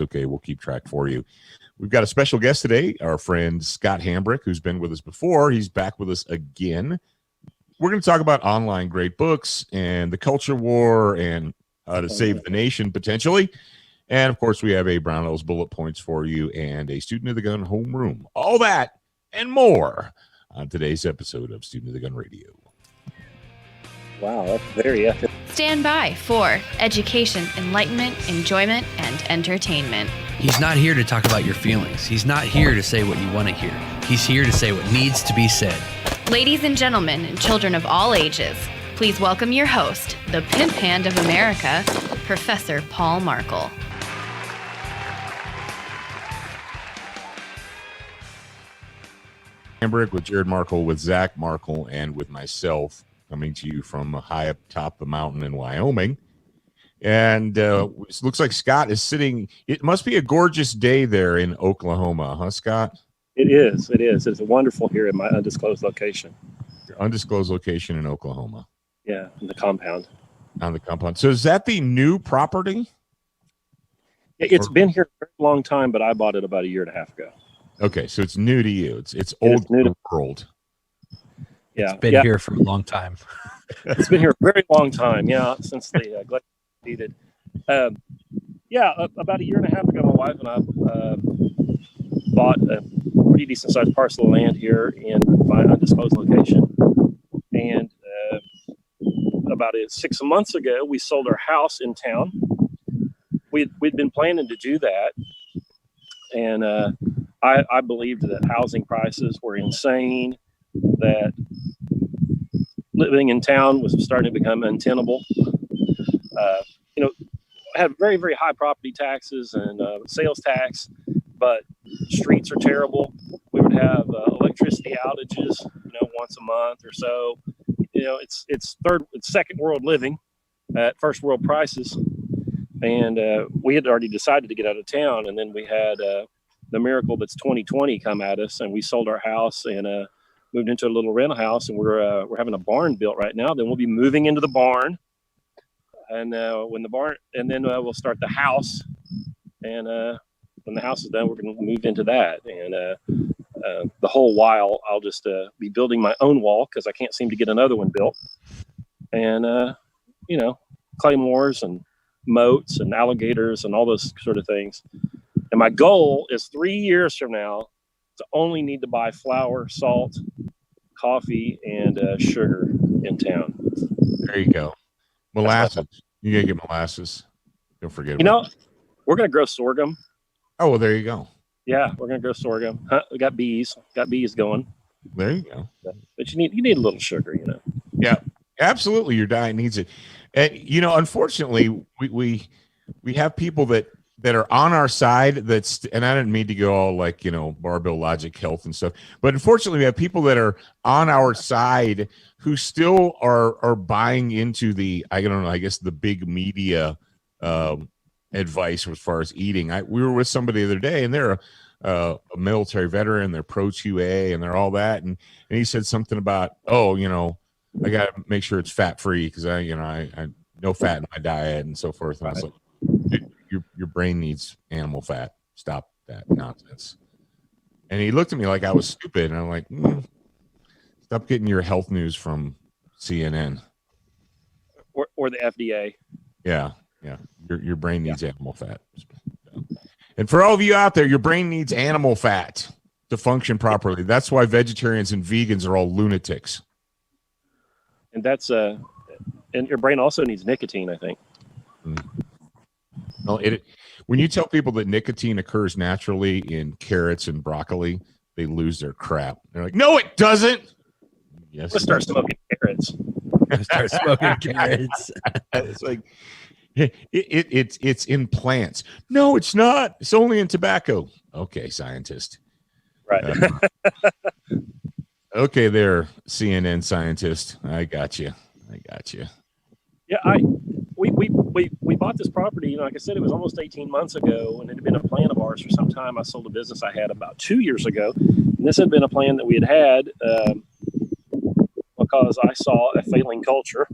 Okay, we'll keep track for you. We've got a special guest today, our friend Scott Hambrick, who's been with us before. He's back with us again. We're going to talk about online great books and the culture war and how to save the nation potentially. And, of course, we have a Brownell's bullet points for you and a Student of the Gun homeroom. All that and more on today's episode of Student of the Gun Radio. Wow, that's very epic. Stand by for education, enlightenment, enjoyment, and entertainment. He's not here to talk about your feelings. He's not here to say what you want to hear. He's here to say what needs to be said. Ladies and gentlemen, and children of all ages, please welcome your host, the pimp hand of America, Professor Paul Markle. Hambrick with Jared Markle, with Zach Markle, and with myself, coming to you from high up top the mountain in Wyoming. And it looks like Scott is sitting. It must be a gorgeous day there in Oklahoma, huh, Scott? It is. It is. It's wonderful here in my undisclosed location. Your undisclosed location in Oklahoma. Yeah, in the compound. On the compound. So is that the new property? It's been here a very long time, but I bought it about a year and a half ago. Okay, so it's new to you. It's old to the world. Yeah, it's been here for a long time. It's been here a very long time. Yeah, since the glacier receded. About a year and a half ago, my wife and I bought a pretty decent sized parcel of land here in my undisclosed location. And about 6 months ago, we sold our house in town. We'd been planning to do that, and I believed that housing prices were insane, that living in town was starting to become untenable. Had very, very high property taxes and sales tax, but streets are terrible. We would have electricity outages, once a month or so. It's second world living at first world prices. And we had already decided to get out of town, and then we had the miracle that's 2020 come at us, and we sold our house and moved into a little rental house, and we're having a barn built right now. Then we'll be moving into the barn, and then we'll start the house, and when the house is done, we're going to move into that. And the whole while, I'll just be building my own wall because I can't seem to get another one built, and claymores and moats and alligators and all those sort of things. And my goal is 3 years from now to only need to buy flour, salt, coffee, and sugar in town. There you go. Molasses. You gotta get molasses. Don't forget. We're gonna grow sorghum. Oh, well, there you go. Yeah, we're gonna grow sorghum. We got bees. Got bees going. There you go. But you need a little sugar, Yeah, absolutely. Your diet needs it. And unfortunately, we have people that are on our side. And I didn't mean to go all like barbell logic, health and stuff. But unfortunately, we have people that are on our side who still are buying into the the big media advice as far as eating. We were with somebody the other day, and they're a military veteran. They're pro QA, and they're all that. And he said something about, I got to make sure it's fat free because I no fat in my diet and so forth. And I was like, your brain needs animal fat. Stop that nonsense. And he looked at me like I was stupid, and I'm like, stop getting your health news from CNN or the FDA. Yeah. Your brain needs animal fat. And for all of you out there, your brain needs animal fat to function properly. That's why vegetarians and vegans are all lunatics. And that's and your brain also needs nicotine, I think. Well, when you tell people that nicotine occurs naturally in carrots and broccoli, they lose their crap. They're like, "No, it doesn't." Yes, let's start smoking carrots. Start smoking carrots. It's like it's in plants. No, it's not. It's only in tobacco. Okay, scientist. Right. Okay, there, CNN scientist. I got you. Yeah, we bought this property. Like I said, it was almost 18 months ago, and it had been a plan of ours for some time. I sold a business I had about 2 years ago, and this had been a plan that we had because I saw a failing culture,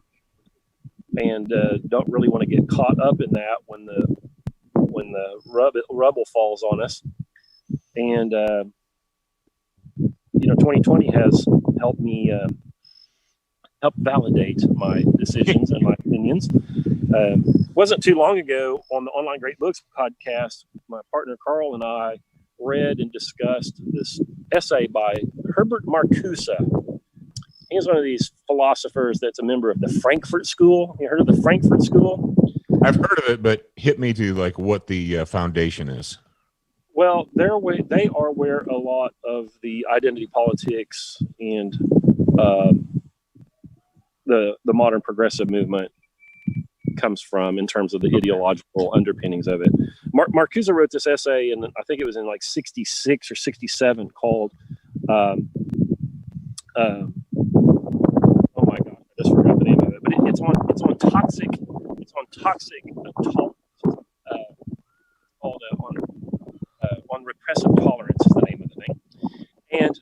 and don't really want to get caught up in that when when the rubble falls on us. And 2020 has helped me help validate my decisions and my opinions. Wasn't too long ago on the Online Great Books podcast, my partner Carl and I read and discussed this essay by Herbert Marcuse. He's one of these philosophers that's a member of the Frankfurt School. You heard of the Frankfurt School? I've heard of it, but hit me to like what the foundation is. Well, they are where a lot of the identity politics and the modern progressive movement comes from in terms of the ideological underpinnings of it. Marcuse wrote this essay, and I think it was in like 66 or 67, called oh my god, I just forgot the name of it, but it's on toxic tolerance. Called on repressive tolerance is the name of the thing. And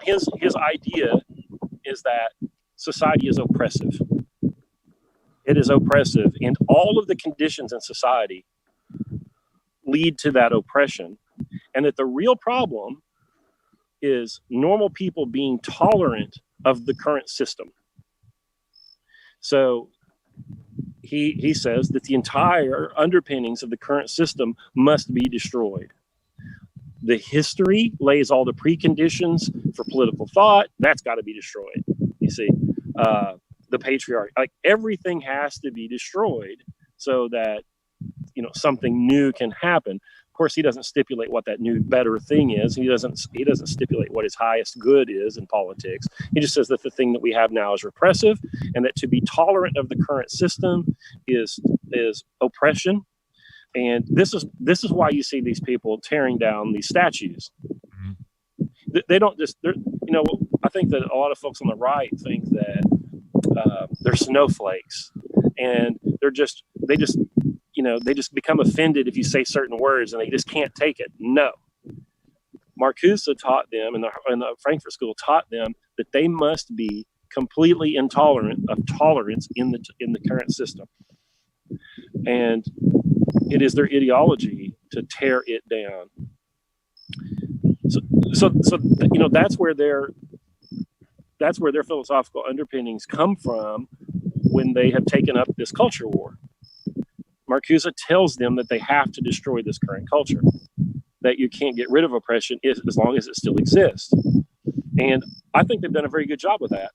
his idea is that society is oppressive. It is oppressive, and all of the conditions in society lead to that oppression, and that the real problem is normal people being tolerant of the current system. So he says that the entire underpinnings of the current system must be destroyed. The history lays all the preconditions for political thought. That's got to be destroyed. You see, the patriarchy, like everything has to be destroyed so that, something new can happen. Of course, he doesn't stipulate what that new better thing is. He doesn't stipulate what his highest good is in politics. He just says that the thing that we have now is repressive, and that to be tolerant of the current system is oppression. And this is why you see these people tearing down these statues. They don't just, I think that a lot of folks on the right think that they're snowflakes, and they just become offended if you say certain words, and they just can't take it. No. Marcuse taught them, and the Frankfurt School taught them, that they must be completely intolerant of tolerance in the current system. And it is their ideology to tear it down. So that's where their philosophical underpinnings come from when they have taken up this culture war. Marcuse tells them that they have to destroy this current culture, that you can't get rid of oppression as long as it still exists. And I think they've done a very good job with that.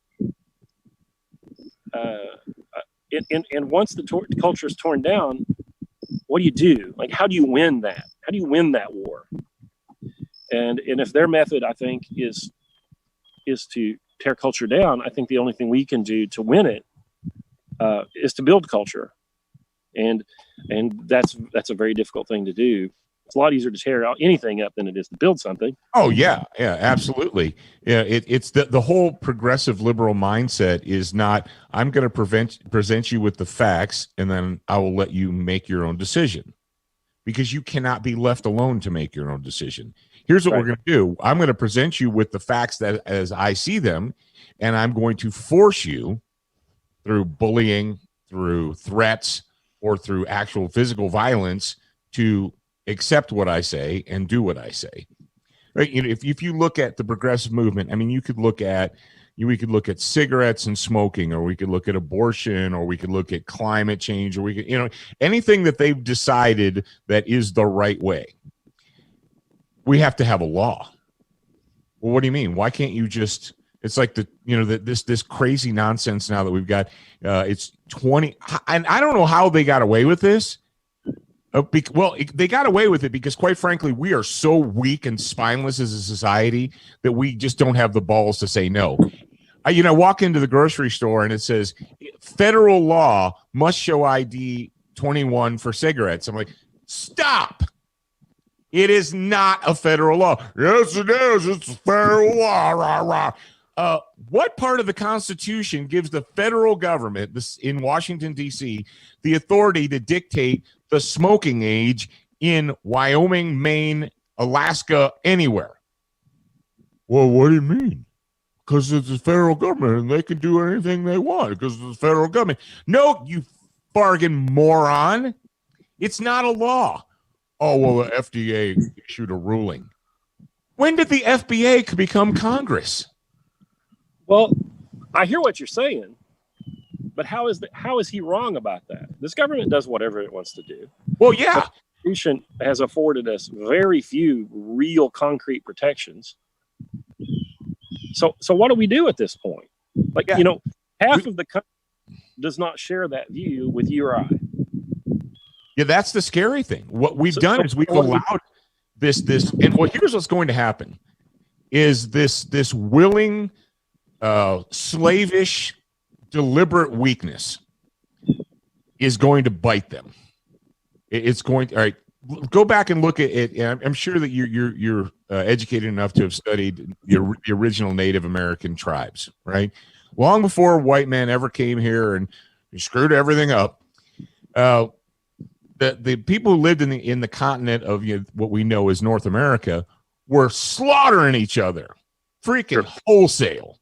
And once the culture is torn down, what do you do? Like, how do you win that? How do you win that war? And if their method, I think, is to tear culture down, I think the only thing we can do to win it is to build culture. And that's a very difficult thing to do. It's a lot easier to tear out anything up than it is to build something. Oh yeah, absolutely. Yeah, it's the whole progressive liberal mindset is not, I'm going to present you with the facts, and then I will let you make your own decision, because you cannot be left alone to make your own decision. Here's what we're going to do. I'm going to present you with the facts that as I see them, and I'm going to force you through bullying, through threats, or through actual physical violence to accept what I say and do what I say. Right? If you look at the progressive movement, I mean, we could look at cigarettes and smoking, or we could look at abortion, or we could look at climate change, or we could, anything that they've decided that is the right way. We have to have a law. Well, what do you mean? Why can't you just? It's like this crazy nonsense now that we've got. It's 20, and I don't know how they got away with this. They got away with it because, quite frankly, we are so weak and spineless as a society that we just don't have the balls to say no. I walk into the grocery store and it says federal law must show ID 21 for cigarettes. I'm like, stop. It is not a federal law. Yes, it is. It's a federal law. Rah, rah. What part of the Constitution gives the federal government in Washington, D.C., the authority to dictate the smoking age in Wyoming, Maine, Alaska, anywhere? Well, what do you mean? Because it's the federal government and they can do anything they want because it's the federal government. No, you bargain moron. It's not a law. Oh, well, the FDA issued a ruling. When did the FBA become Congress? Well, I hear what you're saying, but how is he wrong about that? This government does whatever it wants to do. Well, yeah. The Constitution has afforded us very few real concrete protections. So what do we do at this point? Like, Yeah. you know, half of the country does not share that view with you or I. Yeah, that's the scary thing. What we've done is we've allowed this, and well, here's what's going to happen: is this willing, slavish, deliberate weakness is going to bite them. It's going to. All right, go back and look at it. I'm sure that you're educated enough to have studied the original Native American tribes, right? Long before white men ever came here and screwed everything up. The people who lived in the continent of what we know as North America were slaughtering each other, freaking wholesale.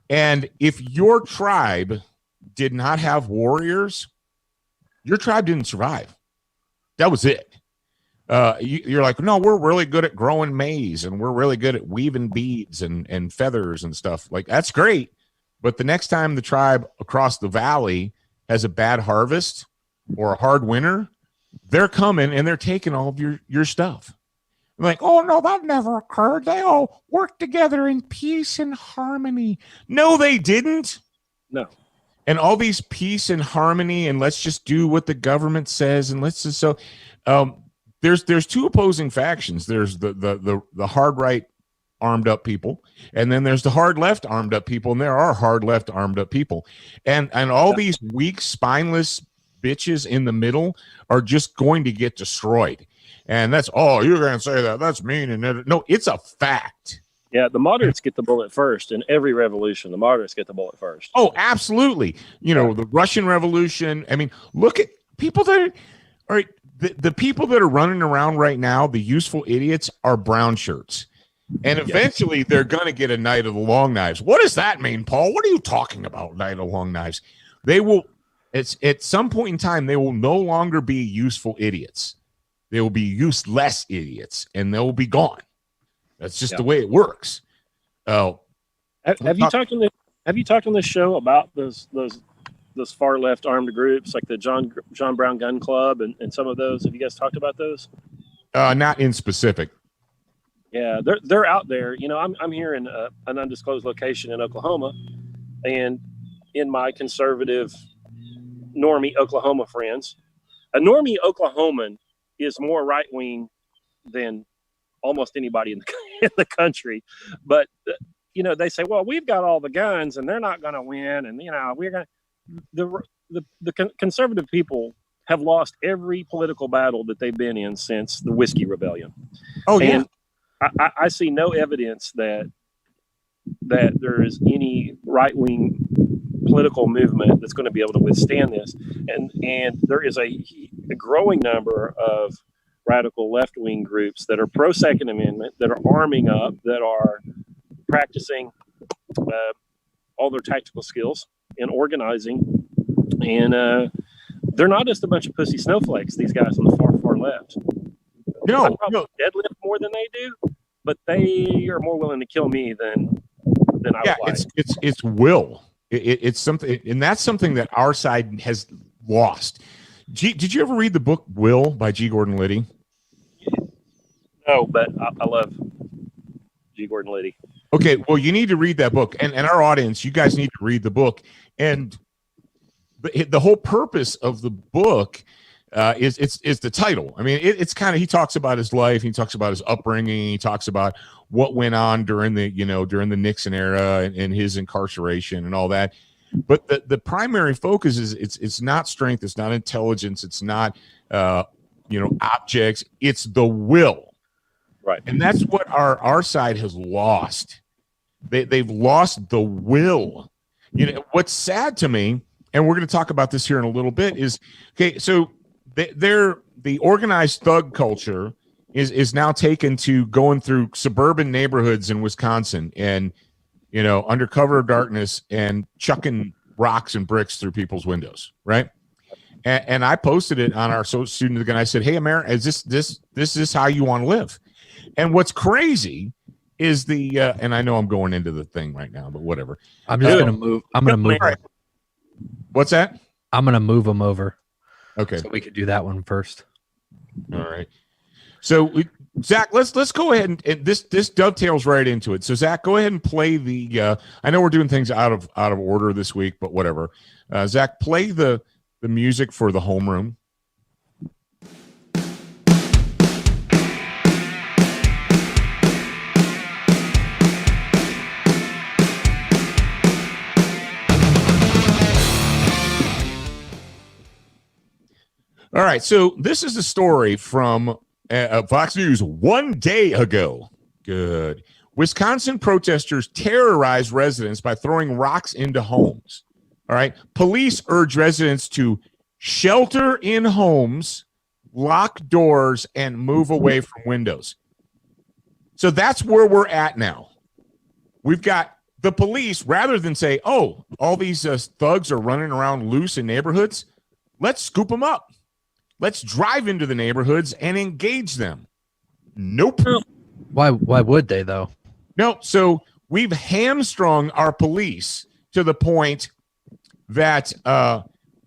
And if your tribe did not have warriors, your tribe didn't survive. That was it. You're like, no, we're really good at growing maize, and we're really good at weaving beads and feathers and stuff. Like, that's great. But the next time the tribe across the valley has a bad harvest or a hard winter, they're coming and they're taking all of your stuff. I'm like, oh no, that never occurred. They all worked together in peace and harmony. No, they didn't. No. And all these peace and harmony, and let's just do what the government says, and let's just there's two opposing factions. There's the hard right armed up people, and then there's the hard left armed up people, and there are hard left armed up people, and all these weak, spineless bitches in the middle are just going to get destroyed. And that's, oh, you're going to say that's mean, and no, it's a fact. Yeah, the moderates get the bullet first in every revolution. The moderates get the bullet first. Oh, absolutely. The Russian Revolution. I mean, look at people that are, all right, the people that are running around right now, the useful idiots, are brown shirts. And eventually they're going to get a Night of the Long Knives. What does that mean, Paul? What are you talking about, Night of the Long Knives? They will, it's at some point in time, they will no longer be useful idiots. They will be useless idiots, and they'll be gone. That's just the way it works. Oh, have you talked on this show about those far left armed groups like the John Brown Gun Club and some of those? Have you guys talked about those? Not in specific. Yeah, they're out there. I'm here in an undisclosed location in Oklahoma, and in my conservative normie Oklahoma friends, a normie Oklahoman is more right wing than almost anybody in the country. But they say, well, we've got all the guns and they're not going to win, and we're going to the conservative people have lost every political battle that they've been in since the Whiskey Rebellion. Oh, yeah. And I see no evidence that there is any right wing political movement that's going to be able to withstand this. And there is a growing number of radical left-wing groups that are pro-Second Amendment, that are arming up, that are practicing all their tactical skills in organizing. And they're not just a bunch of pussy snowflakes, these guys on the far left. No. Deadlift more than they do, but they are more willing to kill me than I would like. It's will. It's something, and that's something that our side has lost. Did you ever read the book Will by G. Gordon Liddy? No, but I love G. Gordon Liddy. Okay, well, you need to read that book, and our audience, you guys need to read the book. And the whole purpose of the book is the title. I mean, it's kind of, he talks about his life, he talks about his upbringing, he talks about what went on during the Nixon era and his incarceration and all that. But the primary focus is it's not strength, it's not intelligence, it's not objects, it's the will. Right. And that's what our side has lost. They've lost the will. What's sad to me, and we're going to talk about this here in a little bit, is so the organized thug culture is now taken to going through suburban neighborhoods in Wisconsin and under cover of darkness and chucking rocks and bricks through people's windows, right? And I posted it on our student, and I said, "Hey, America, is this is how you want to live?" And what's crazy is and I know I'm going into the thing right now, but whatever. I'm just gonna move. I'm gonna move. Right. What's that? I'm gonna move them over. Okay, so we could do that one first. All right. So Zach, let's go ahead and this dovetails right into it. So Zach, go ahead and play the. I know we're doing things out of order this week, but whatever. Zach, play the music for the homeroom. All right, so this is a story from Fox News 1 day ago. Good. Wisconsin protesters terrorized residents by throwing rocks into homes. All right. Police urge residents to shelter in homes, lock doors, and move away from windows. So that's where we're at now. We've got the police, rather than say, oh, all these thugs are running around loose in neighborhoods, let's scoop them up. Let's drive into the neighborhoods and engage them. Nope. Why would they, though? No. So we've hamstrung our police to the point that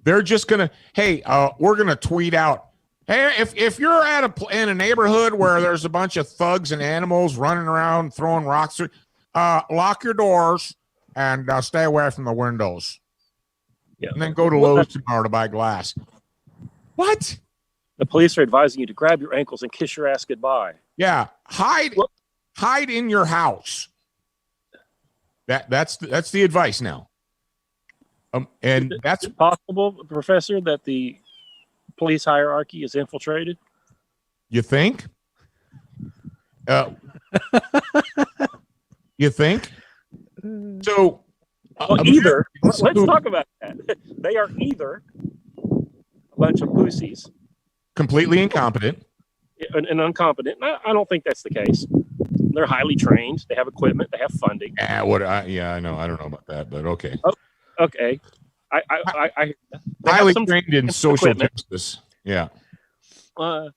they're just going to, hey, we're going to tweet out, hey, if you're in a neighborhood where there's a bunch of thugs and animals running around throwing rocks, lock your doors and stay away from the windows. Yeah. And then go to Lowe's tomorrow to buy glass. What? The police are advising you to grab your ankles and kiss your ass goodbye. Yeah, hide in your house. That's the advice now. And that's possible, Professor, that the police hierarchy is infiltrated. You think? You think? So either let's talk about that. They are either a bunch of pussies, completely incompetent, and incompetent. I don't think that's the case. They're highly trained. They have equipment. They have funding. I know. I don't know about that, but okay. Oh, okay. I highly trained in social justice. Yeah. But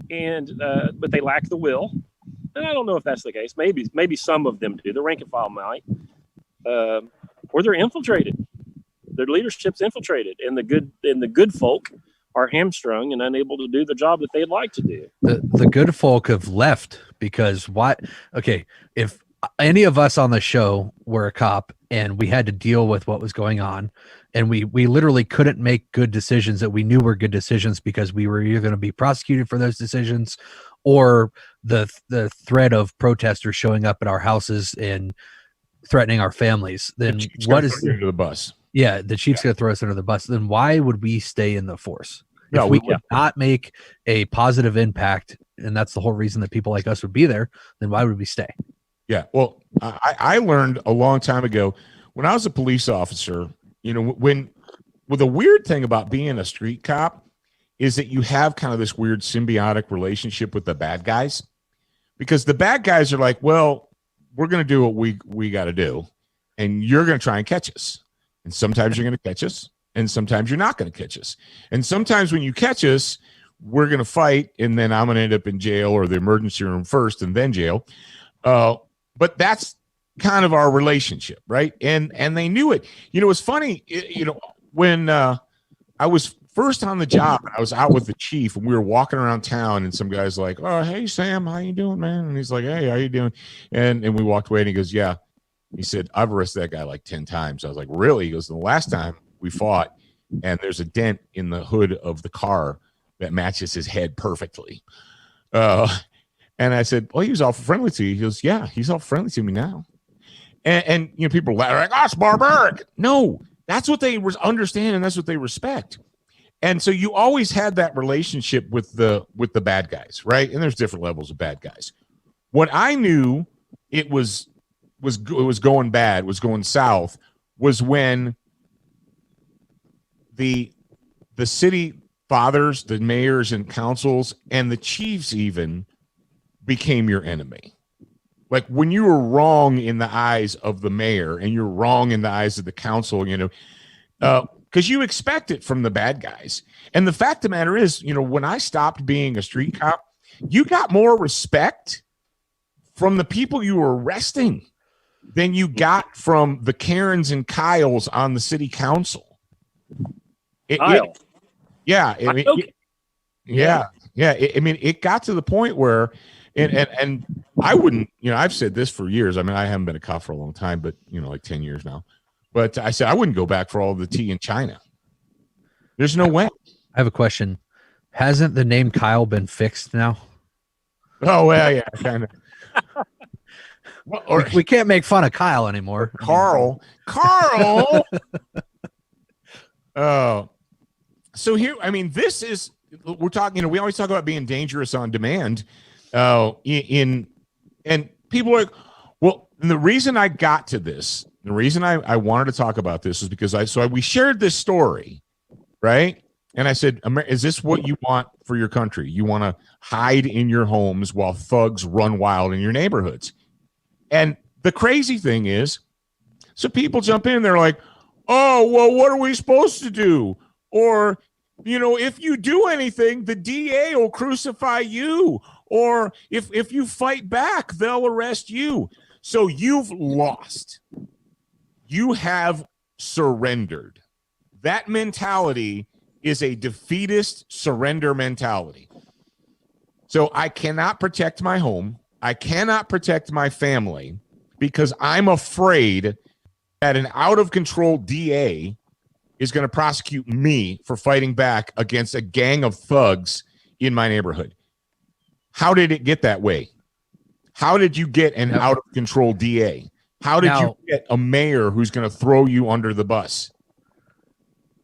they lack the will. And I don't know if that's the case. Maybe some of them do. The rank and file might, or they're infiltrated. Their leadership's infiltrated, and the good folk are hamstrung and unable to do the job that they'd like to do. The good folk have left because what? Okay, if any of us on the show were a cop and we had to deal with what was going on, and we literally couldn't make good decisions that we knew were good decisions because we were either going to be prosecuted for those decisions, or the threat of protesters showing up at our houses and threatening our families, then what is under the bus? Yeah, the chief's going to throw us under the bus. Then why would we stay in the force? If we would not make a positive impact, and that's the whole reason that people like us would be there, then why would we stay? Yeah, well, I learned a long time ago when I was a police officer, the weird thing about being a street cop is that you have kind of this weird symbiotic relationship with the bad guys, because the bad guys are like, well, we're going to do what we got to do, and you're going to try and catch us. And sometimes you're going to catch us, and sometimes you're not going to catch us. And sometimes when you catch us, we're going to fight, and then I'm going to end up in jail or the emergency room first and then jail. But that's kind of our relationship, right? And they knew it. It's funny, when I was first on the job, I was out with the chief, and we were walking around town, and some guy's like, oh, hey, Sam, how you doing, man? And he's like, hey, how you doing? And we walked away, and he goes, yeah. He said, I've arrested that guy like 10 times. I was like, really? He goes, the last time we fought, and there's a dent in the hood of the car that matches his head perfectly. And I said, well, he was all friendly to you. He goes, yeah, he's all friendly to me now. And people are like, oh, it's barbaric. No, that's what they understand, and that's what they respect. And so you always had that relationship with the bad guys, right? And there's different levels of bad guys. What I knew it was going bad, was going south, was when the city fathers, the mayors and councils, and the chiefs even became your enemy. Like when you were wrong in the eyes of the mayor and you're wrong in the eyes of the council, because you expect it from the bad guys. And the fact of the matter is, when I stopped being a street cop, you got more respect from the people you were arresting than you got from the Karens and Kyles on the city council. Kyle. Yeah. It got to the point where, and I wouldn't, I've said this for years. I mean, I haven't been a cop for a long time, but like 10 years now. But I said I wouldn't go back for all the tea in China. There's no way. I have a question. Hasn't the name Kyle been fixed now? Oh, well, yeah, kind of. Well, or We can't make fun of Kyle anymore. Carl. Oh, so here, I mean, this is, we're talking, we always talk about being dangerous on demand. And people are like, well, and the reason I got to this, the reason I wanted to talk about this is because we shared this story, right? And I said, is this what you want for your country? You want to hide in your homes while thugs run wild in your neighborhoods? And the crazy thing is, so people jump in, they're like, oh, well, what are we supposed to do? Or, if you do anything, the DA will crucify you. Or if you fight back, they'll arrest you. So you've lost. You have surrendered. That mentality is a defeatist surrender mentality. So I cannot protect my home. I cannot protect my family because I'm afraid that an out-of-control DA is going to prosecute me for fighting back against a gang of thugs in my neighborhood. How did it get that way? How did you get an out-of-control DA? How did you get a mayor who's going to throw you under the bus?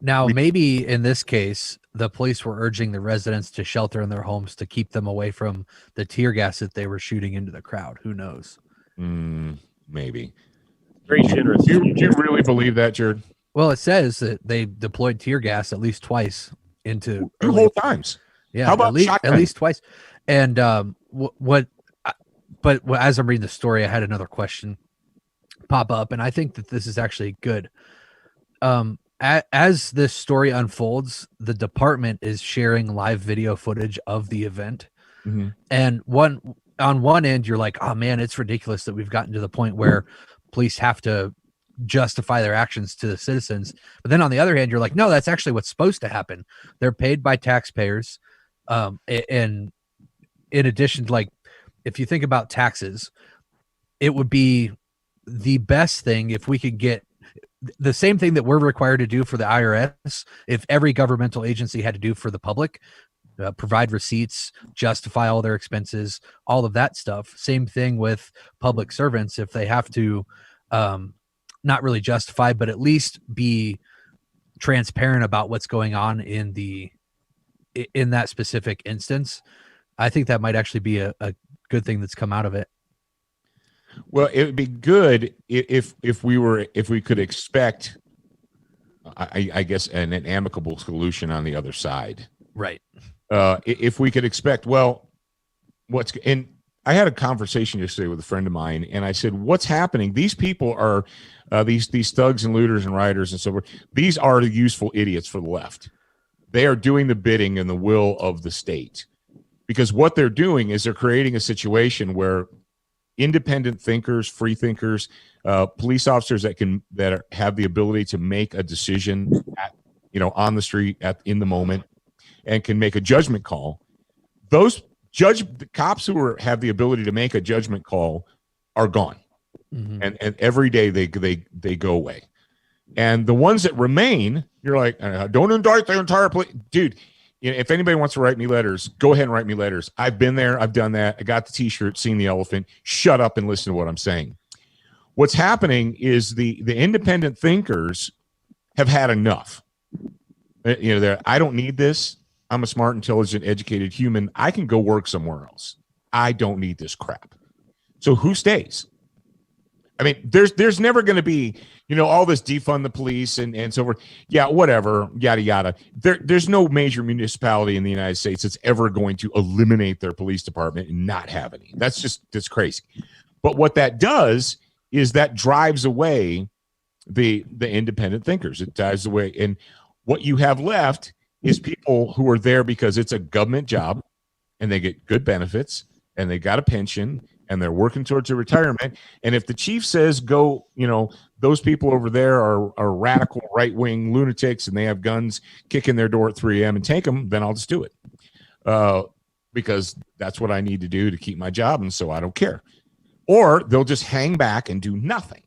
Now, maybe in this case, the police were urging the residents to shelter in their homes to keep them away from the tear gas that they were shooting into the crowd. Who knows? Maybe. Very generous. Do you really believe that, Jared? Well, it says that they deployed tear gas at least twice into two whole times. Yeah, how about at least twice. And but as I'm reading the story, I had another question pop up, and I think that this is actually good. As this story unfolds, the department is sharing live video footage of the event. Mm-hmm. And on one end, you're like, oh man, it's ridiculous that we've gotten to the point where police have to justify their actions to the citizens. But then on the other hand, you're like, no, that's actually what's supposed to happen. They're paid by taxpayers. And in addition, like, if you think about taxes, it would be the best thing if we could get the same thing that we're required to do for the IRS, if every governmental agency had to do for the public, provide receipts, justify all their expenses, all of that stuff. Same thing with public servants. If they have to not really justify, but at least be transparent about what's going on in that specific instance, I think that might actually be a good thing that's come out of it. Well, it would be good if we could expect, I guess, an amicable solution on the other side. Right. If we could expect, and I had a conversation yesterday with a friend of mine, and I said, what's happening? These people are these thugs and looters and rioters and so forth. These are the useful idiots for the left. They are doing the bidding and the will of the state, because what they're doing is they're creating a situation where independent thinkers, free thinkers, police officers that have the ability to make a decision on the street in the moment and can make a judgment call. Those cops who have the ability to make a judgment call are gone. Mm-hmm. And every day they go away. And the ones that remain, you're like, don't indict the entire police. Dude, if anybody wants to write me letters, go ahead and write me letters. I've been there. I've done that. I got the T-shirt, seen the elephant. Shut up and listen to what I'm saying. What's happening is the independent thinkers have had enough. I don't need this. I'm a smart, intelligent, educated human. I can go work somewhere else. I don't need this crap. So who stays? I mean, there's never going to be, all this defund the police and so forth. Yeah, whatever, yada, yada. There's no major municipality in the United States that's ever going to eliminate their police department and not have any. That's crazy. But what that does is that drives away the independent thinkers. It dies away. And what you have left is people who are there because it's a government job and they get good benefits and they got a pension and they're working towards a retirement. And if the chief says go, those people over there are radical right-wing lunatics and they have guns kicking their door at 3 a.m. and take them, then I'll just do it. Because that's what I need to do to keep my job, and so I don't care. Or they'll just hang back and do nothing.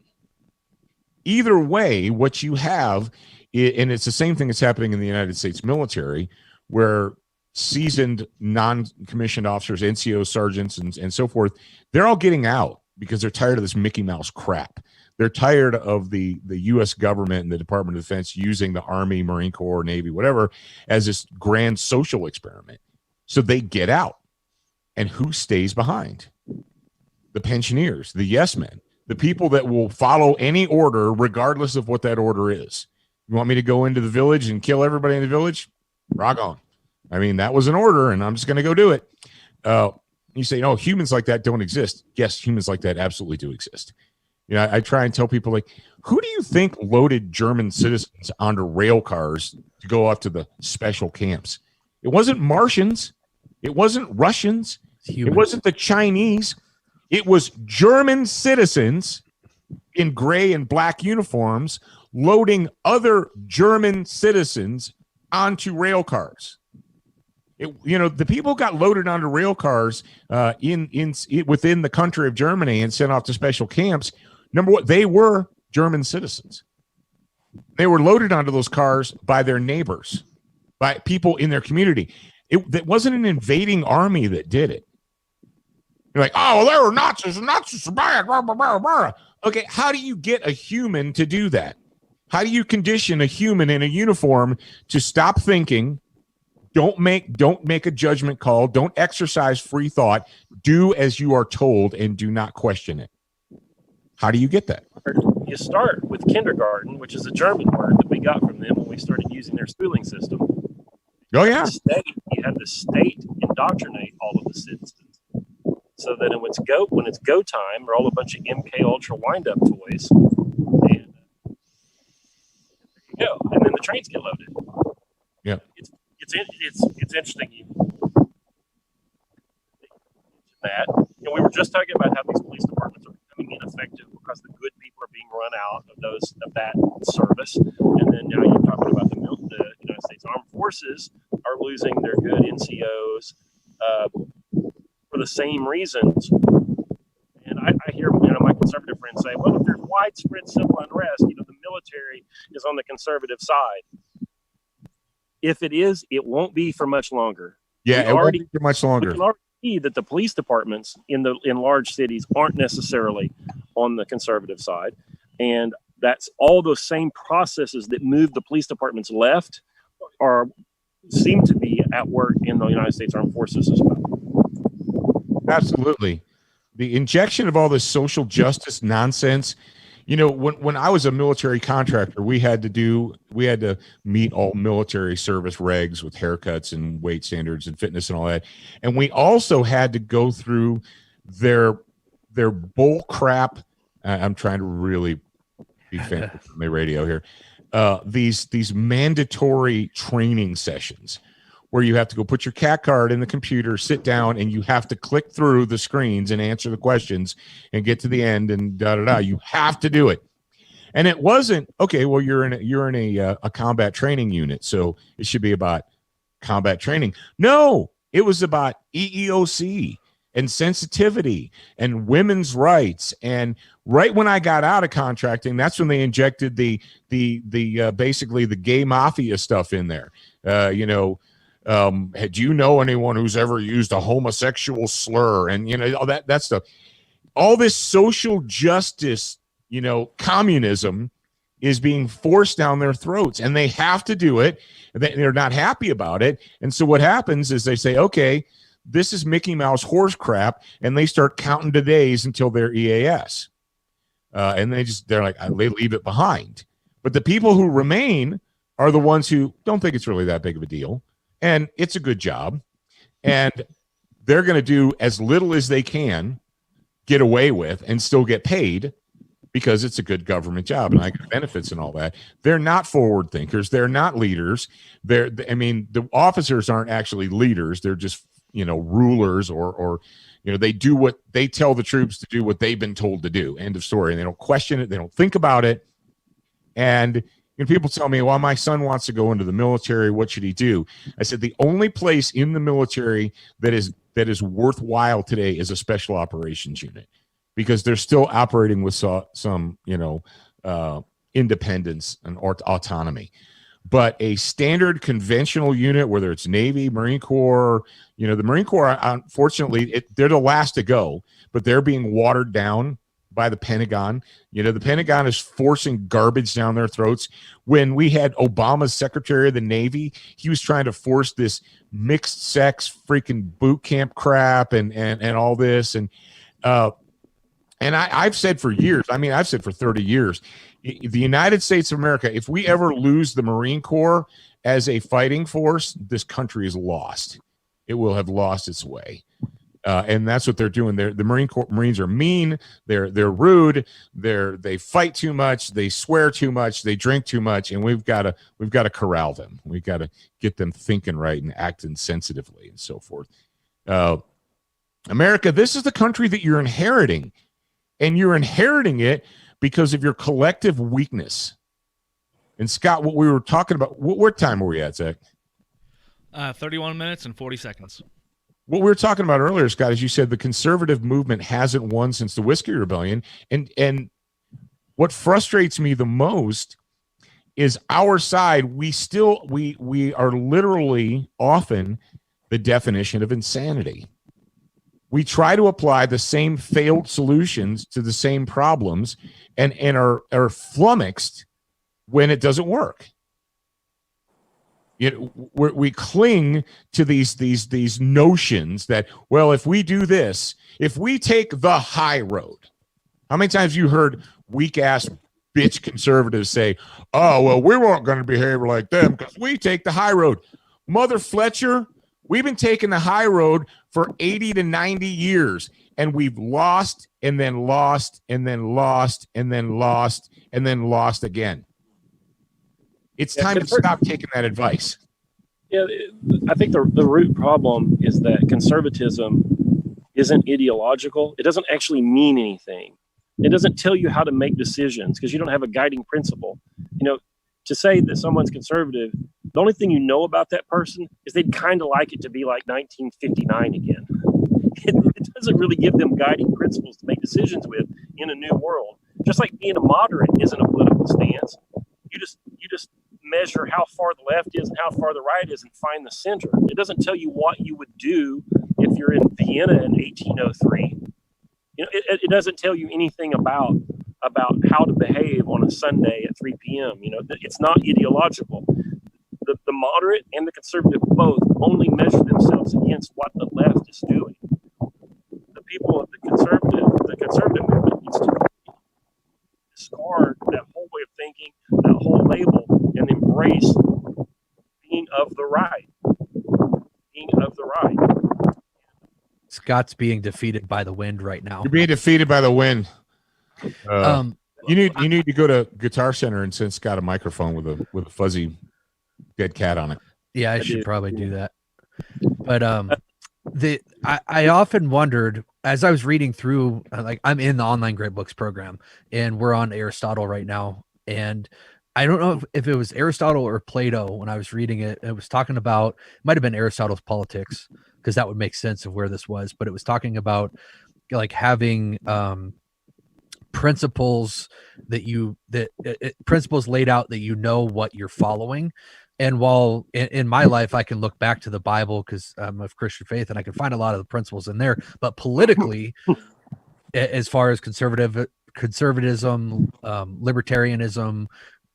Either way, what you have, and it's the same thing that's happening in the United States military, where seasoned non-commissioned officers, NCO sergeants, and so forth, they're all getting out because they're tired of this Mickey Mouse crap. They're tired of the U.S. government and the Department of Defense using the Army, Marine Corps, Navy, whatever, as this grand social experiment. So they get out. And who stays behind? The pensioners, the yes men, the people that will follow any order regardless of what that order is. You want me to go into the village and kill everybody in the village? Rock on. I mean, that was an order, and I'm just going to go do it. You say, no, humans like that don't exist. Yes, humans like that absolutely do exist. I try and tell people, like, who do you think loaded German citizens onto rail cars to go off to the special camps? It wasn't Martians. It wasn't Russians. It wasn't the Chinese. It was German citizens in gray and black uniforms loading other German citizens onto rail cars. The people got loaded onto rail cars within the country of Germany and sent off to special camps. Number one, they were German citizens. They were loaded onto those cars by their neighbors, by people in their community. It wasn't an invading army that did it. You're like, oh, well, they were Nazis, and Nazis are bad. Blah, blah, blah, blah. Okay, how do you get a human to do that? How do you condition a human in a uniform to stop thinking? Don't make a judgment call. Don't exercise free thought. Do as you are told and do not question it. How do you get that? You start with kindergarten, which is a German word that we got from them when we started using their schooling system. Oh, yeah. You have the state indoctrinate all of the citizens. So that when it's go time, they're all a bunch of MK Ultra wind-up toys. And there you go. And then the trains get loaded. Yeah. It's interesting you that. We were just talking about how these police departments are becoming ineffective because the good people are being run out of that service. And then now you're talking about the United States Armed Forces are losing their good NCOs for the same reasons. And I hear my conservative friends say, well, if there's widespread civil unrest, the military is on the conservative side. If it is, it won't be for much longer. Yeah, it won't be for much longer. We can already see that the police departments in large cities aren't necessarily on the conservative side, and that's all those same processes that move the police departments left seem to be at work in the United States Armed Forces as well. Absolutely. The injection of all this social justice nonsense. When I was a military contractor, we had to meet all military service regs with haircuts and weight standards and fitness and all that. And we also had to go through their bull crap. I'm trying to really be fancy from the radio here. These mandatory training sessions where you have to go put your CAT card in the computer, sit down, and you have to click through the screens and answer the questions and get to the end and da-da-da. You have to do it. And it wasn't, okay, well, you're in a combat training unit, so it should be about combat training. No, it was about EEOC and sensitivity and women's rights. And right when I got out of contracting, that's when they injected the basically the gay mafia stuff in there. Do you know anyone who's ever used a homosexual slur and all that stuff? All this social justice, communism is being forced down their throats, and they have to do it. They're not happy about it. And so what happens is they say, okay, this is Mickey Mouse horse crap, and they start counting the days until they're EAS. And they're like, they leave it behind. But the people who remain are the ones who don't think it's really that big of a deal. And it's a good job. And they're going to do as little as they can get away with and still get paid. because it's a good government job and I get benefits and all that. They're not forward thinkers. They're not leaders. The officers aren't actually leaders. They're just, rulers or they do what they tell the troops to do, what they've been told to do. End of story. And they don't question it. They don't think about it. And people tell me, well, my son wants to go into the military. What should he do? I said, the only place in the military that is worthwhile today is a special operations unit, because they're still operating with some independence and autonomy. But a standard conventional unit, whether it's Navy, Marine Corps, the Marine Corps, unfortunately, they're the last to go, but they're being watered down by the Pentagon. The Pentagon is forcing garbage down their throats. When we had Obama's Secretary of the Navy, he was trying to force this mixed sex freaking boot camp crap and all this. And I've said for years, I've said for 30 years, the United States of America, if we ever lose the Marine Corps as a fighting force, this country is lost. It will have lost its way. And that's what they're doing. The Marines are mean. They're rude. They fight too much. They swear too much. They drink too much. And we've got to corral them. We've got to get them thinking right and acting sensitively and so forth. America, this is the country that you're inheriting, and you're inheriting it because of your collective weakness. And Scott, what we were talking about, what time were we at, Zach? 31 minutes and 40 seconds. What we were talking about earlier, Scott, as you said, the conservative movement hasn't won since the Whiskey Rebellion. And what frustrates me the most is our side. We are literally often the definition of insanity. We try to apply the same failed solutions to the same problems and are flummoxed when it doesn't work. We cling to these notions that, well, if we do this, if we take the high road. How many times have you heard weak ass bitch conservatives say, oh, well, we weren't going to behave like them because we take the high road? Mother Fletcher, we've been taking the high road for 80 to 90 years, and we've lost and then lost and then lost and then lost and then lost again. It's time to stop taking that advice. Yeah, I think the root problem is that conservatism isn't ideological. It doesn't actually mean anything. It doesn't tell you how to make decisions because you don't have a guiding principle. To say that someone's conservative, the only thing you know about that person is they'd kind of like it to be like 1959 again. It doesn't really give them guiding principles to make decisions with in a new world. Just like being a moderate isn't a political stance. You just measure how far the left is and how far the right is and find the center. It doesn't tell you what you would do if you're in Vienna in 1803. It doesn't tell you anything about how to behave on a Sunday at 3 p.m. It's not ideological. The moderate and the conservative both only measure themselves against what the left is doing. The people of the conservative movement needs to discard that whole way of thinking, that whole label, and embrace being of the right. Being of the right. Scott's being defeated by the wind right now. You're being defeated by the wind. You need to go to Guitar Center and send Scott a microphone with a fuzzy dead cat on it. Yeah, I should probably do that. But I often wondered as I was reading through, like I'm in the online great books program and we're on Aristotle right now. And I don't know if it was Aristotle or Plato when I was reading it. It was talking about, it might've been Aristotle's Politics, because that would make sense of where this was, but it was talking about like having principles principles laid out that you know what you're following. And while in my life, I can look back to the Bible because I'm of Christian faith and I can find a lot of the principles in there, but politically, as far as conservatism, libertarianism,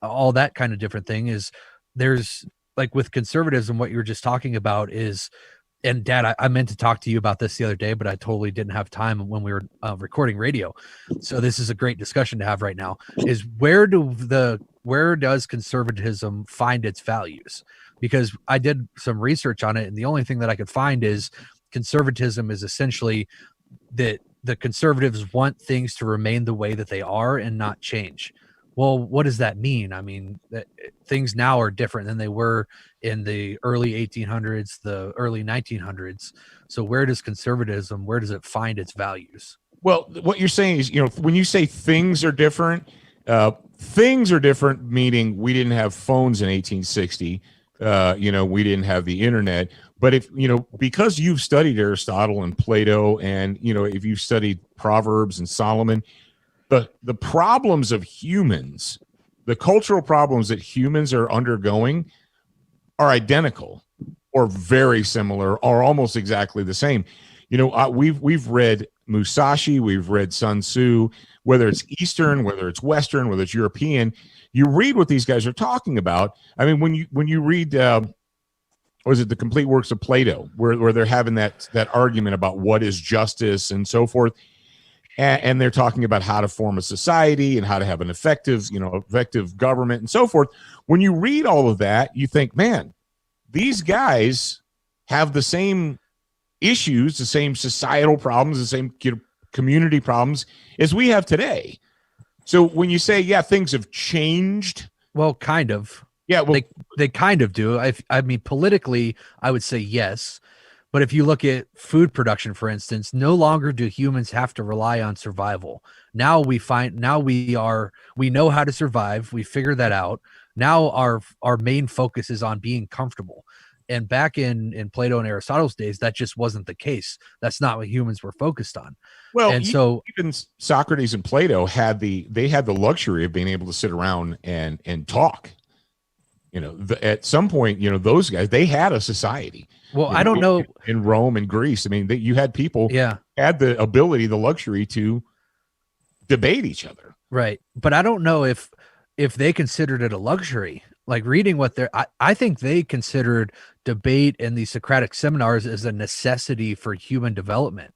all that kind of different thing is there's like with conservatism, what you were just talking about is, and Dad, I meant to talk to you about this the other day, but I totally didn't have time when we were recording radio. So this is a great discussion to have right now is where does conservatism find its values? Because I did some research on it. And the only thing that I could find is conservatism is essentially that the conservatives want things to remain the way that they are and not change. Well, what does that mean? I mean, things now are different than they were in the early 1800s, the early 1900s. So where does conservatism, where does it find its values? Well, what you're saying is, when you say things are different, meaning we didn't have phones in 1860. We didn't have the internet. But if, because you've studied Aristotle and Plato, and, if you've studied Proverbs and Solomon, the problems of humans, the cultural problems that humans are undergoing are identical or very similar or almost exactly the same. We've read Musashi, we've read Sun Tzu, whether it's Eastern, whether it's Western, whether it's European, you read what these guys are talking about. I mean, when you read, was it the complete works of Plato, where they're having that argument about what is justice and so forth. And they're talking about how to form a society and how to have an effective government and so forth. When you read all of that, you think, man, these guys have the same issues, the same societal problems, the same community problems as we have today. So when you say, yeah, things have changed. Well, kind of. Yeah, well, they kind of do. I mean, politically, I would say yes. But if you look at food production, for instance, no longer do humans have to rely on survival. Now we know how to survive. We figured that out. Now our main focus is on being comfortable. And back in Plato and Aristotle's days, that just wasn't the case. That's not what humans were focused on. Well, and so even Socrates and Plato had the luxury of being able to sit around and talk. At some point, those guys, they had a society. Well, I don't know. In Rome and Greece, I mean, you had people had the ability, the luxury to debate each other. Right. But I don't know if they considered it a luxury. Like reading what I think they considered debate and the Socratic seminars as a necessity for human development.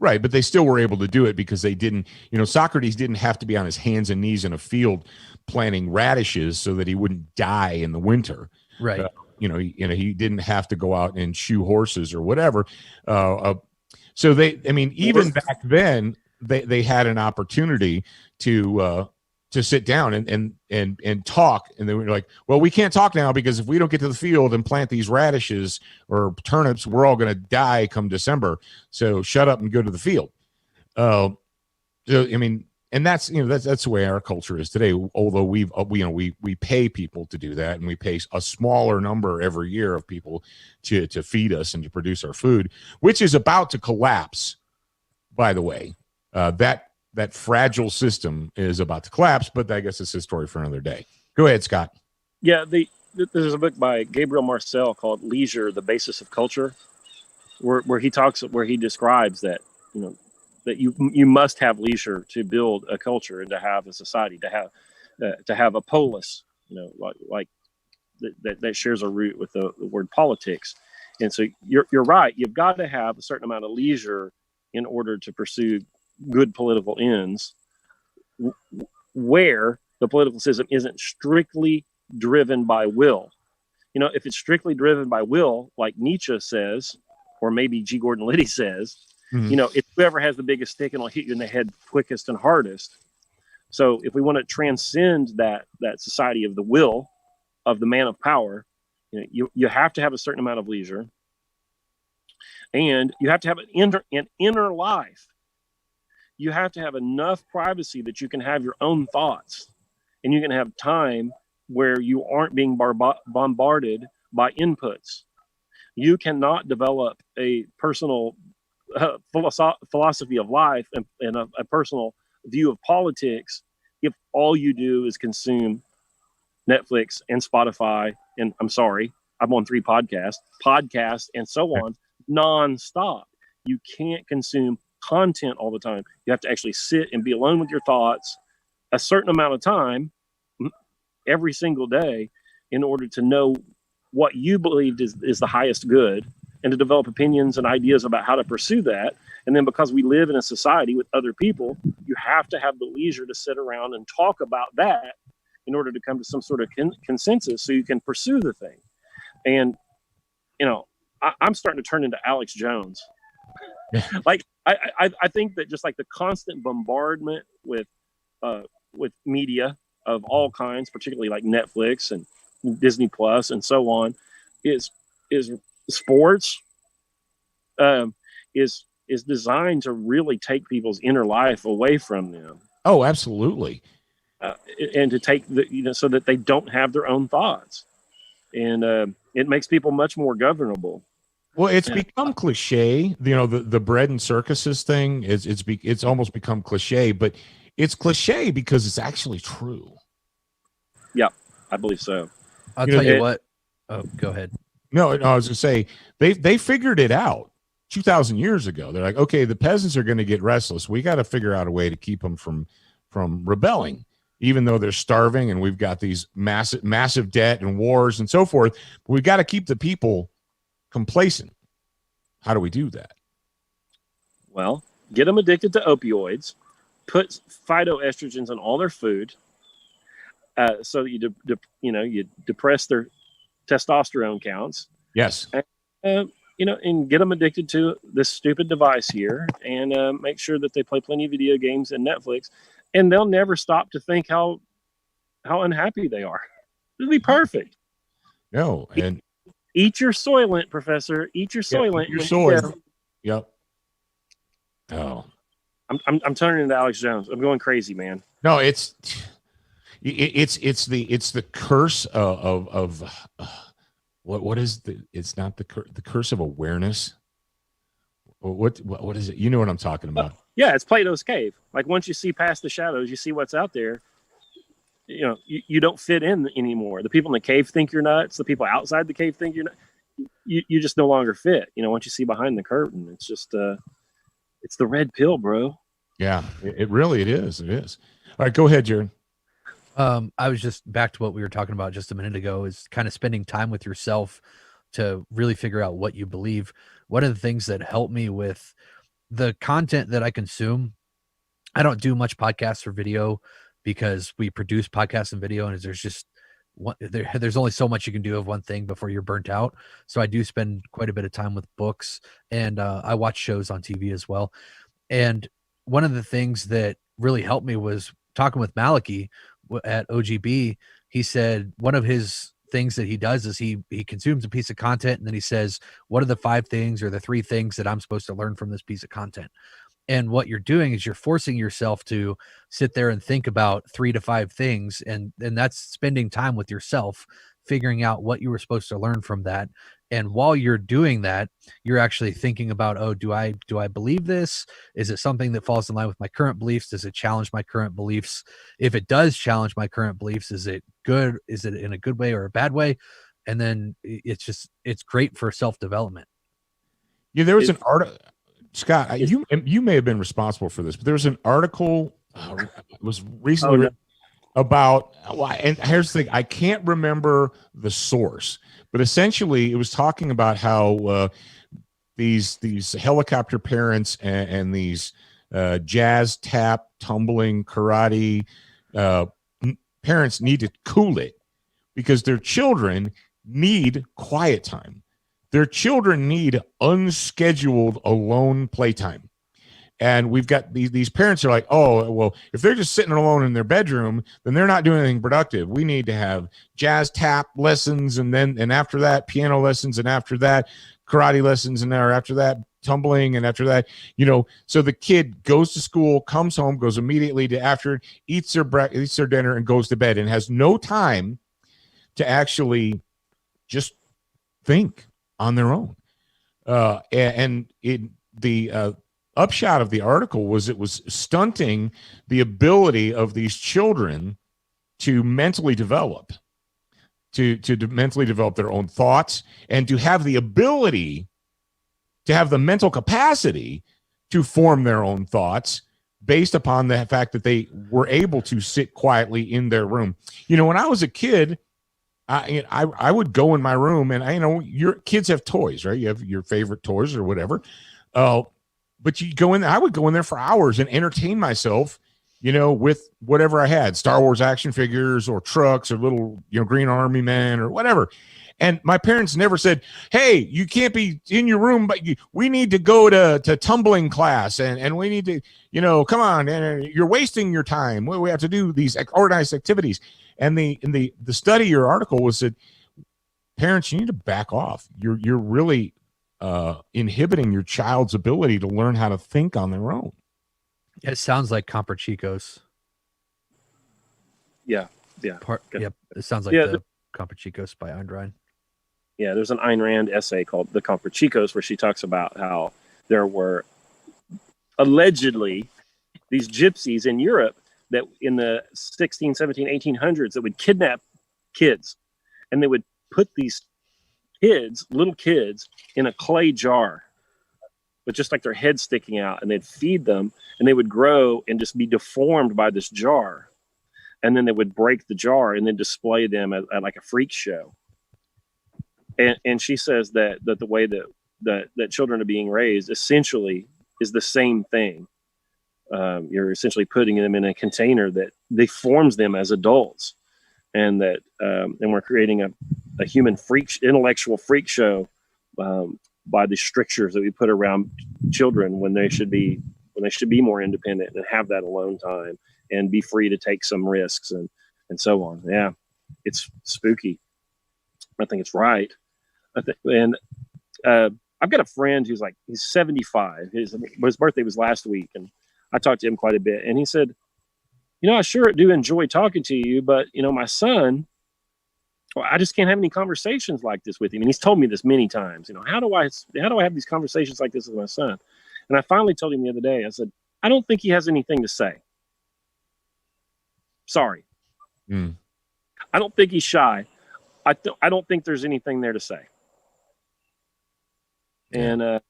Right, but they still were able to do it because they didn't, Socrates didn't have to be on his hands and knees in a field planting radishes so that he wouldn't die in the winter. Right. He didn't have to go out and shoe horses or whatever. So even back then, they had an opportunity to sit down and talk, and they were like, well, we can't talk now because if we don't get to the field and plant these radishes or turnips, we're all going to die come December. So shut up and go to the field. And that's the way our culture is today. Although we pay people to do that, and we pay a smaller number every year of people to feed us and to produce our food, which is about to collapse. By the way, that fragile system is about to collapse, but I guess it's a story for another day. Go ahead, Scott. Yeah, there's a book by Gabriel Marcel called "Leisure: The Basis of Culture," where he describes that that you must have leisure to build a culture and to have a society, to have a polis, like that shares a root with the word politics. And so you're right. You've got to have a certain amount of leisure in order to pursue good political ends, where the political system isn't strictly driven by will. If it's strictly driven by will, like Nietzsche says, or maybe G. Gordon Liddy says, it's whoever has the biggest stick and will hit you in the head quickest and hardest. So if we want to transcend that society of the will of the man of power, you have to have a certain amount of leisure, and you have to have an inner life. You have to have enough privacy that you can have your own thoughts, and you can have time where you aren't being bombarded by inputs. You cannot develop a personal philosophy of life and a personal view of politics if all you do is consume Netflix and Spotify, and I'm sorry, I'm on 3 podcasts and so on, nonstop. You can't consume content all the time. You have to actually sit and be alone with your thoughts a certain amount of time every single day in order to know what you believe is the highest good, and to develop opinions and ideas about how to pursue that. And then because we live in a society with other people, you have to have the leisure to sit around and talk about that in order to come to some sort of consensus so you can pursue the thing. And, I'm starting to turn into Alex Jones. Like I think that just like the constant bombardment with media of all kinds, particularly like Netflix and Disney Plus and so on, is sports is designed to really take people's inner life away from them. Oh, absolutely. And to take so that they don't have their own thoughts, and it makes people much more governable. Well, it's become cliche, the bread and circuses thing it's almost become cliche, but it's cliche because it's actually true. Yeah, I believe so. I'll tell you what. Oh, go ahead. No, I was gonna say they figured it out 2,000 years ago. They're like, okay, the peasants are going to get restless. We got to figure out a way to keep them from rebelling, even though they're starving and we've got these massive debt and wars and so forth. But we've got to keep the people complacent. How do we do that? Well, get them addicted to opioids, put phytoestrogens on all their food, so that you depress their testosterone counts. Yes. And, and get them addicted to this stupid device here, and make sure that they play plenty of video games and Netflix, and they'll never stop to think how unhappy they are. It'll be perfect. No, and eat your Soylent, Professor. Eat your Soylent. Your Soylent. Yep. Oh, I'm turning into Alex Jones. I'm going crazy, man. No, it's the curse of what is it's not the curse of awareness. What is it? You know what I'm talking about? Yeah, it's Plato's cave. Like once you see past the shadows, you see what's out there. You don't fit in anymore. The people in the cave think you're nuts. The people outside the cave think you're nuts. You just no longer fit. Once you see behind the curtain, it's just it's the red pill, bro. Yeah, it really is. It is. All right, go ahead, Jared. I was just back to what we were talking about just a minute ago, is kind of spending time with yourself to really figure out what you believe. One of the things that helped me with the content that I consume, I don't do much podcasts or video because we produce podcasts and video, and there's just there's only so much you can do of one thing before you're burnt out. So I do spend quite a bit of time with books, and I watch shows on TV as well. And one of the things that really helped me was talking with Malachi at OGB. He said one of his things that he does is he consumes a piece of content, and then he says, what are the 5 things or the 3 things that I'm supposed to learn from this piece of content? And what you're doing is you're forcing yourself to sit there and think about 3 to 5 things. And that's spending time with yourself, figuring out what you were supposed to learn from that. And while you're doing that, you're actually thinking about, oh, do I believe this? Is it something that falls in line with my current beliefs? Does it challenge my current beliefs? If it does challenge my current beliefs, is it good? Is it in a good way or a bad way? And then it's great for self-development. Yeah, there was an article, Scott, you may have been responsible for this, but there was an article was recently written about, and here's the thing, I can't remember the source, but essentially it was talking about how these helicopter parents and these jazz, tap, tumbling, karate parents need to cool it because their children need quiet time. Their children need unscheduled alone playtime. And we've got these parents are like, oh, well, if they're just sitting alone in their bedroom, then they're not doing anything productive. We need to have jazz tap lessons, and after that, piano lessons, and after that, karate lessons, and after that, tumbling, and after that, so the kid goes to school, comes home, goes immediately to after, eats their dinner, and goes to bed, and has no time to actually just think on their own. The upshot of the article was it was stunting the ability of these children to mentally develop, to mentally develop their own thoughts, and to have the ability to have the mental capacity to form their own thoughts based upon the fact that they were able to sit quietly in their room. When I was a kid, I would go in my room, and your kids have toys, right? You have your favorite toys or whatever. But you go in there, I would go in there for hours and entertain myself, with whatever I had, Star Wars action figures or trucks or little, Green Army men or whatever. And my parents never said, hey, you can't be in your room, but we need to go to tumbling class and we need to, come on, and you're wasting your time. We have to do these organized activities. And the study or article was that parents, you need to back off. You're really inhibiting your child's ability to learn how to think on their own. It sounds like Comprachicos. Yeah. Yep. It sounds like the Comprachicos by Ayn Rand. Yeah, there's an Ayn Rand essay called The Comprachicos where she talks about how there were allegedly these gypsies in Europe that in the 16, 17, 1800s that would kidnap kids. And they would put these little kids, in a clay jar with just like their head sticking out, and they'd feed them, and they would grow and just be deformed by this jar. And then they would break the jar and then display them at like a freak show. And she says that the way that children are being raised essentially is the same thing. You're essentially putting them in a container that deforms them as adults, and that and we're creating a human intellectual freak show by the strictures that we put around children when they should be more independent and have that alone time and be free to take some risks and so on. Yeah, it's spooky. I think it's right. I've got a friend who's he's 75. His birthday was last week, and I talked to him quite a bit. And he said, I sure do enjoy talking to you, but my son, I just can't have any conversations like this with him. And he's told me this many times. How do I have these conversations like this with my son? And I finally told him the other day. I said, I don't think he has anything to say. Sorry. I don't think he's shy. I don't think there's anything there to say. And I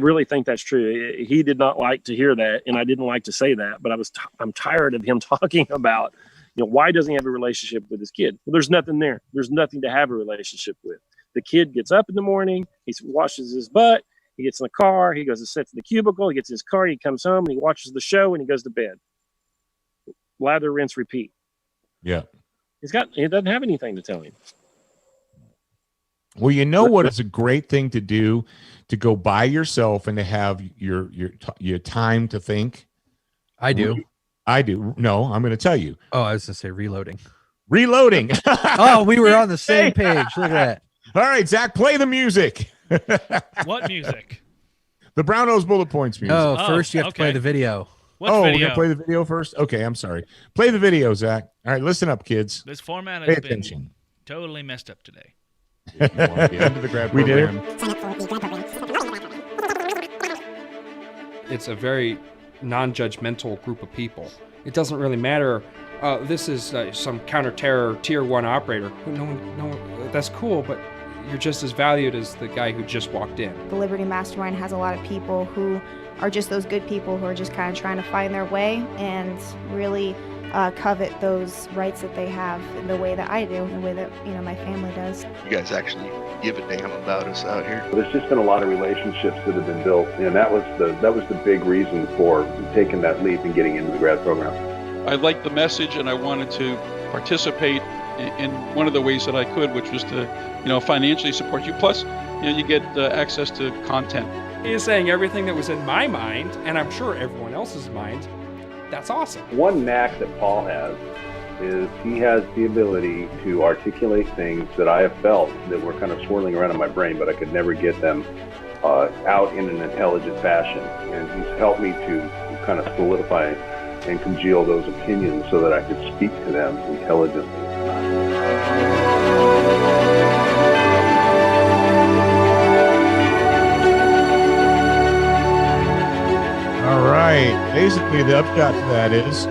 really think that's true. He did not like to hear that, and I didn't like to say that, but I'm tired of him talking about, why doesn't he have a relationship with his kid? Well, there's nothing there. There's nothing to have a relationship with. The kid gets up in the morning, he washes his butt, he gets in the car, he goes to sit in the cubicle, he gets in his car, he comes home, and he watches the show, and he goes to bed. Lather, rinse, repeat. Yeah. He doesn't have anything to tell him. Well, what is a great thing to do, to go by yourself and to have your time to think? I do. No, I'm going to tell you. Oh, I was going to say reloading. Reloading. Oh, we were on the same page. Look at that. All right, Zach, play the music. What music? The Brown Nose Bullet Points music. Oh, first you have to play the video. What We're video? going to play the video first? Okay, I'm sorry. Play the video, Zach. All right, listen up, kids. This format Pay has been attention. totally messed up today. Into the grad program. It's a very non-judgmental group of people. It doesn't really matter. This is some counter-terror tier 1 operator. No, that's cool, but you're just as valued as the guy who just walked in. The Liberty Mastermind has a lot of people who are just those good people who are just kind of trying to find their way and really covet those rights that they have in the way that I do, the way that my family does. You guys actually give a damn about us out here. There's just been a lot of relationships that have been built, and that was the big reason for taking that leap and getting into the grad program. I liked the message, and I wanted to participate in one of the ways that I could, which was to, financially support you. Plus, you get access to content. He is saying everything that was in my mind, and I'm sure everyone else's mind. That's awesome. One knack that Paul has is he has the ability to articulate things that I have felt that were kind of swirling around in my brain, but I could never get them out in an intelligent fashion. And he's helped me to kind of solidify and congeal those opinions so that I could speak to them intelligently. All right. Basically, the upshot to that is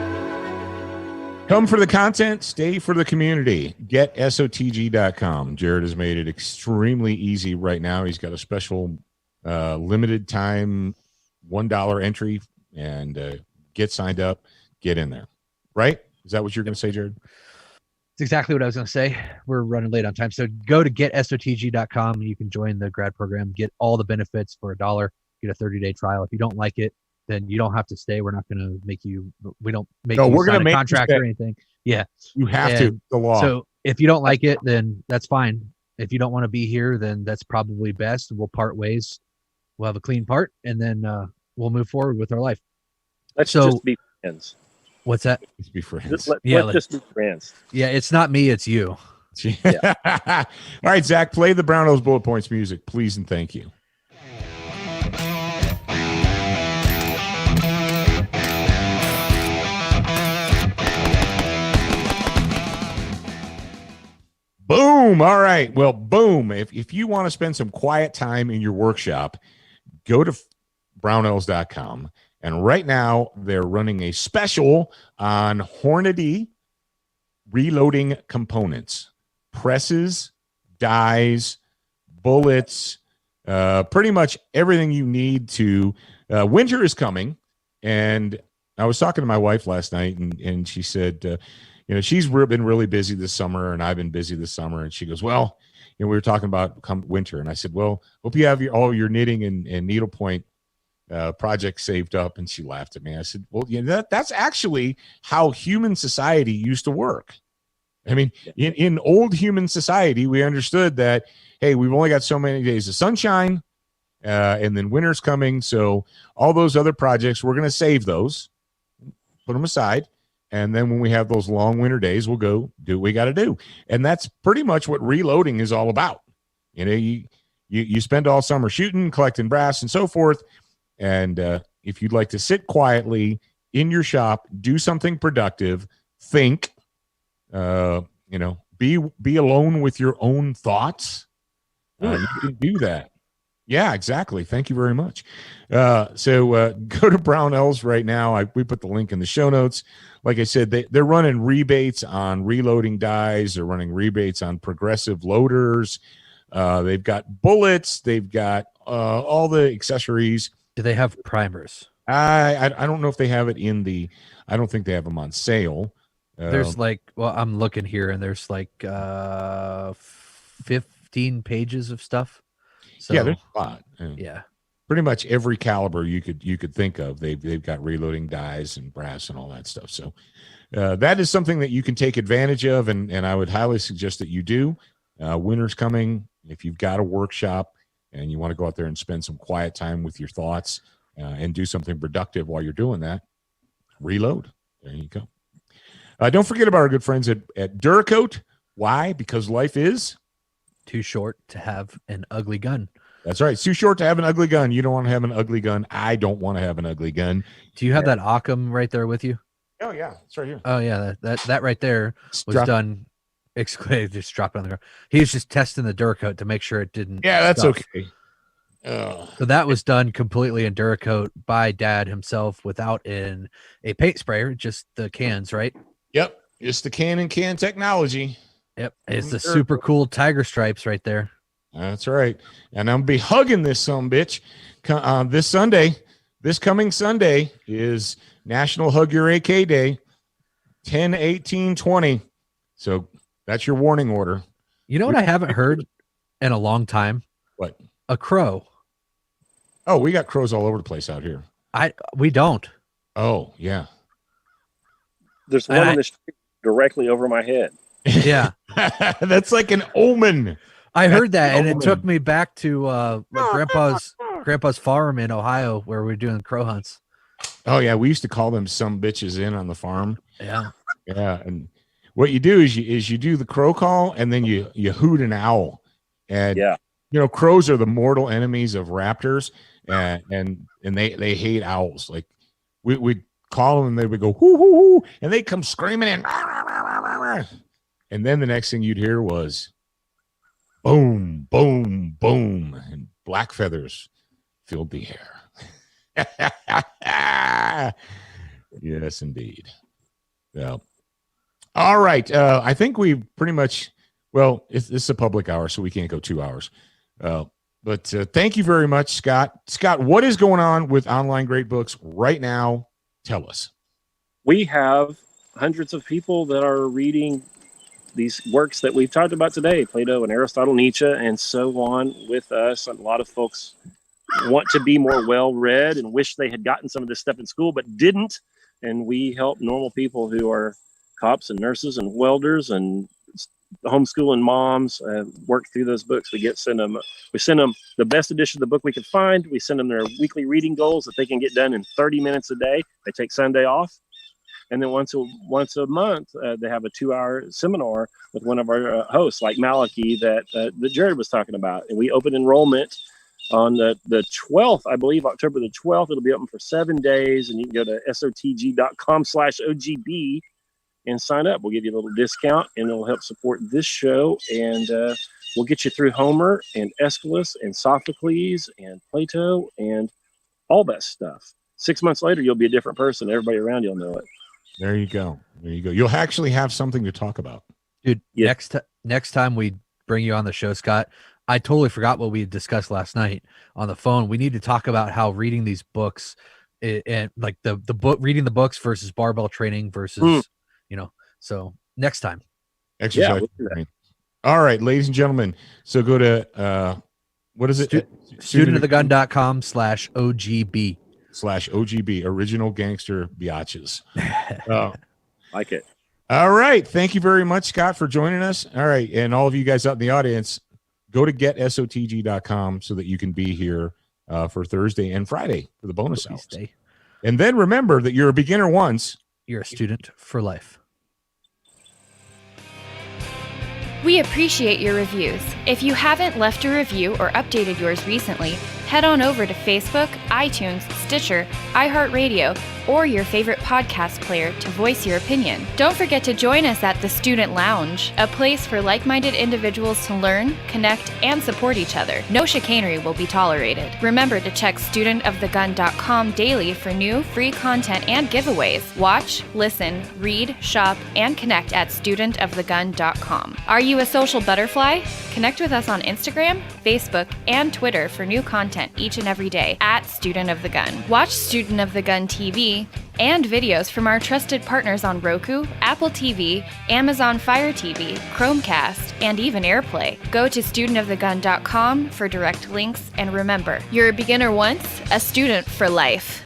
come for the content, stay for the community. Get SOTG.com. Jared has made it extremely easy right now. He's got a special limited time $1 entry, and get signed up, get in there. Right? Is that what you're going to say, Jared? It's exactly what I was going to say. We're running late on time. So go to getsotg.com. You can join the grad program, get all the benefits for $1, get a 30-day trial. If you don't like it, then you don't have to stay. We're not going to make you, we don't make you we're sign gonna a make contract or anything. Yeah. You have to, the law. So if you don't like it, then that's fine. If you don't want to be here, then that's probably best. We'll part ways. We'll have a clean part, and then we'll move forward with our life. Let's So- just be friends. What's that? Let's be friends. Let's just be friends. Yeah, it's not me, it's you. All right, Zach, play the Brownells Bullet Points music, please, and thank you. Boom. All right. Well, boom. If you want to spend some quiet time in your workshop, go to brownells.com. And right now they're running a special on Hornady reloading components, presses, dies, bullets, pretty much everything you need to. Winter is coming. And I was talking to my wife last night, and she said, she's been really busy this summer, and I've been busy this summer. And she goes, well, we were talking about come winter. And I said, well, hope you have all your knitting and needlepoint projects saved up. And she laughed at me. I said, well, that's actually how human society used to work. I mean, in old human society, we understood that, hey, we've only got so many days of sunshine, and then winter's coming. So all those other projects, we're going to save those, put them aside. And then when we have those long winter days, we'll go do what we got to do. And that's pretty much what reloading is all about. You spend all summer shooting, collecting brass and so forth. And if you'd like to sit quietly in your shop, do something productive, think, be alone with your own thoughts, you can do that. Yeah, exactly. Thank you very much. So go to Brownells right now. We put the link in the show notes. Like I said, they're running rebates on reloading dies. They're running rebates on progressive loaders. They've got bullets. They've got all the accessories. Do they have primers? I don't know if they have it in the. I don't think they have them on sale. There's I'm looking here, and there's 15 pages of stuff. So, yeah, there's a lot. Yeah, pretty much every caliber you could think of. They've got reloading dies and brass and all that stuff. So that is something that you can take advantage of, and I would highly suggest that you do. Winter's coming. If you've got a workshop and you want to go out there and spend some quiet time with your thoughts and do something productive while you're doing that, reload. There you go. Don't forget about our good friends at Duracoat. Why? Because life is too short to have an ugly gun. That's right. It's too short to have an ugly gun. You don't want to have an ugly gun. I don't want to have an ugly gun. Do you have that Occam right there with you? Oh, yeah. It's right here. Oh, yeah. That right there was done. Just drop it on the ground. He was just testing the Duracoat to make sure it didn't. Yeah, that's stuff. okay. So that was done completely in Duracoat by Dad himself without a paint sprayer, just the cans, right? Yep. Just the can technology. Yep. It's the super cool tiger stripes right there. That's right. And I'm going to be hugging this sumbitch this Sunday. This coming Sunday is National Hug Your AK Day, 10/18/20. So that's your warning order. You know what I haven't heard in a long time? What? A crow. Oh, we got crows all over the place out here. We don't. Oh, yeah. There's one in the street directly over my head. Yeah. That's like an omen. I heard that, and it took me back to grandpa's farm in Ohio where we were doing crow hunts. Oh, yeah. We used to call them some bitches in on the farm. Yeah. Yeah. And what you do is you do the crow call, and then you hoot an owl. And yeah. Crows are the mortal enemies of raptors, and they hate owls. Like we call them, and they would go hoo hoo hoo, and they come screaming in, and then the next thing you'd hear was boom, boom, boom, and black feathers filled the air. Yes, indeed. Yeah. All right. I think we pretty much. Well, it's a public hour, so we can't go 2 hours. But thank you very much, Scott. Scott, what is going on with Online Great Books right now? Tell us. We have hundreds of people that are reading these works that we've talked about today, Plato and Aristotle, Nietzsche, and so on with us. A lot of folks want to be more well-read and wish they had gotten some of this stuff in school, but didn't. And we help normal people who are cops and nurses and welders and homeschooling moms work through those books. We send them the best edition of the book we could find. We send them their weekly reading goals that they can get done in 30 minutes a day. They take Sunday off. And then once a month, they have a 2-hour seminar with one of our hosts, like Malachi, that Jared was talking about. And we open enrollment on the 12th, I believe, October the 12th. It'll be open for 7 days, and you can go to SOTG.com/OGB and sign up. We'll give you a little discount, and it'll help support this show. And we'll get you through Homer and Aeschylus and Sophocles and Plato and all that stuff. 6 months later, you'll be a different person. Everybody around you'll know it. There you go. You'll actually have something to talk about. Dude, next time we bring you on the show, Scott, I totally forgot what we discussed last night on the phone. We need to talk about how reading these books and like the book, reading the books versus barbell training versus, so next time. Exercise. Yeah, all right, ladies and gentlemen. So go to, what is it? studentofthegun.com/OGB. /OGB, original gangster biatches. Like it. All right. Thank you very much, Scott, for joining us. All right. And all of you guys out in the audience, go to getsotg.com so that you can be here for Thursday and Friday for the bonus hours. And then remember that you're a beginner once. You're a student for life. We appreciate your reviews. If you haven't left a review or updated yours recently, head on over to Facebook, iTunes, Stitcher, iHeartRadio, or your favorite podcast player to voice your opinion. Don't forget to join us at the Student Lounge, a place for like-minded individuals to learn, connect, and support each other. No chicanery will be tolerated. Remember to check studentofthegun.com daily for new, free content and giveaways. Watch, listen, read, shop, and connect at studentofthegun.com. Are you a social butterfly? Connect with us on Instagram, Facebook, and Twitter for new content each and every day at Student of the Gun. Watch Student of the Gun TV and videos from our trusted partners on Roku, Apple TV, Amazon Fire TV, Chromecast, and even AirPlay. Go to studentofthegun.com for direct links, and remember, you're a beginner once, a student for life.